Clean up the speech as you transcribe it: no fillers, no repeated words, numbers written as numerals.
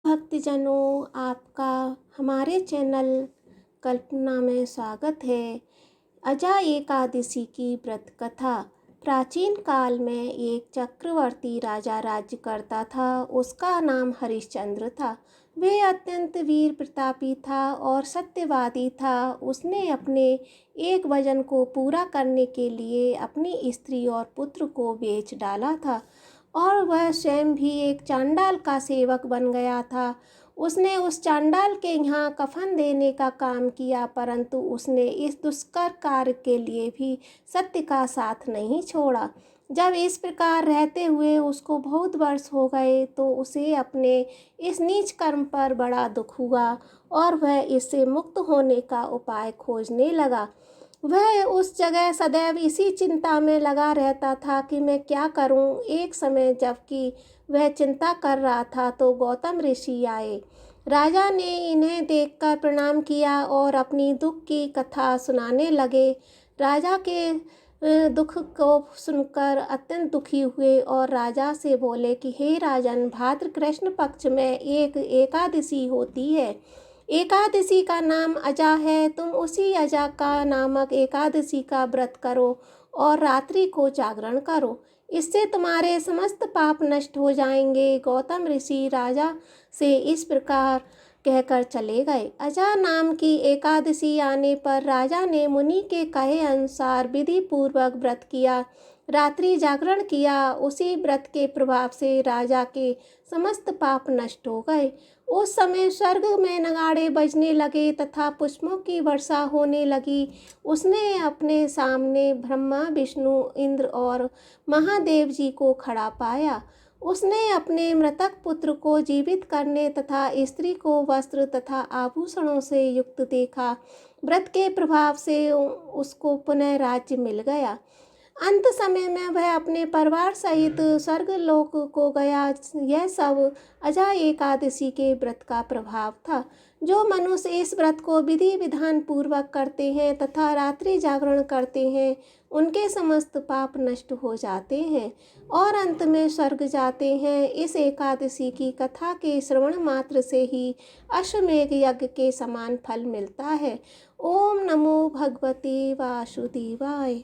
भक्तजनों, आपका हमारे चैनल कल्पना में स्वागत है। अजा एकादशी की व्रत कथा। प्राचीन काल में एक चक्रवर्ती राजा राज्य करता था। उसका नाम हरिश्चंद्र था। वह अत्यंत वीर प्रतापी था और सत्यवादी था। उसने अपने एक वचन को पूरा करने के लिए अपनी स्त्री और पुत्र को बेच डाला था और वह स्वयं भी एक चांडाल का सेवक बन गया था। उसने उस चांडाल के यहाँ कफन देने का काम किया, परंतु उसने इस दुष्कर कार्य के लिए भी सत्य का साथ नहीं छोड़ा। जब इस प्रकार रहते हुए उसको बहुत वर्ष हो गए तो उसे अपने इस नीच कर्म पर बड़ा दुख हुआ और वह इससे मुक्त होने का उपाय खोजने लगा। वह उस जगह सदैव इसी चिंता में लगा रहता था कि मैं क्या करूं। एक समय जबकि वह चिंता कर रहा था तो गौतम ऋषि आए। राजा ने इन्हें देखकर प्रणाम किया और अपनी दुख की कथा सुनाने लगे। राजा के दुख को सुनकर अत्यंत दुखी हुए और राजा से बोले कि हे राजन, भाद्र कृष्ण पक्ष में एक एकादशी होती है। एकादशी का नाम अजा है। तुम उसी अजा का नामक एकादशी का व्रत करो और रात्रि को जागरण करो। इससे तुम्हारे समस्त पाप नष्ट हो जाएंगे। गौतम ऋषि राजा से इस प्रकार कहकर चले गए। अजा नाम की एकादशी आने पर राजा ने मुनि के कहे अनुसार विधि पूर्वक व्रत किया, रात्रि जागरण किया। उसी व्रत के प्रभाव से राजा के समस्त पाप नष्ट हो गए। उस समय स्वर्ग में नगाड़े बजने लगे तथा पुष्पों की वर्षा होने लगी। उसने अपने सामने ब्रह्मा, विष्णु, इंद्र और महादेव जी को खड़ा पाया। उसने अपने मृतक पुत्र को जीवित करने तथा स्त्री को वस्त्र तथा आभूषणों से युक्त देखा। व्रत के प्रभाव से उसको पुनः राज्य मिल गया। अंत समय में वह अपने परिवार सहित स्वर्गलोक को गया। यह सब अजा एकादशी के व्रत का प्रभाव था। जो मनुष्य इस व्रत को विधि विधान पूर्वक करते हैं तथा रात्रि जागरण करते हैं, उनके समस्त पाप नष्ट हो जाते हैं और अंत में स्वर्ग जाते हैं। इस एकादशी की कथा के श्रवण मात्र से ही अश्वमेध यज्ञ के समान फल मिलता है। ओम नमो भगवते वासुदेवाय।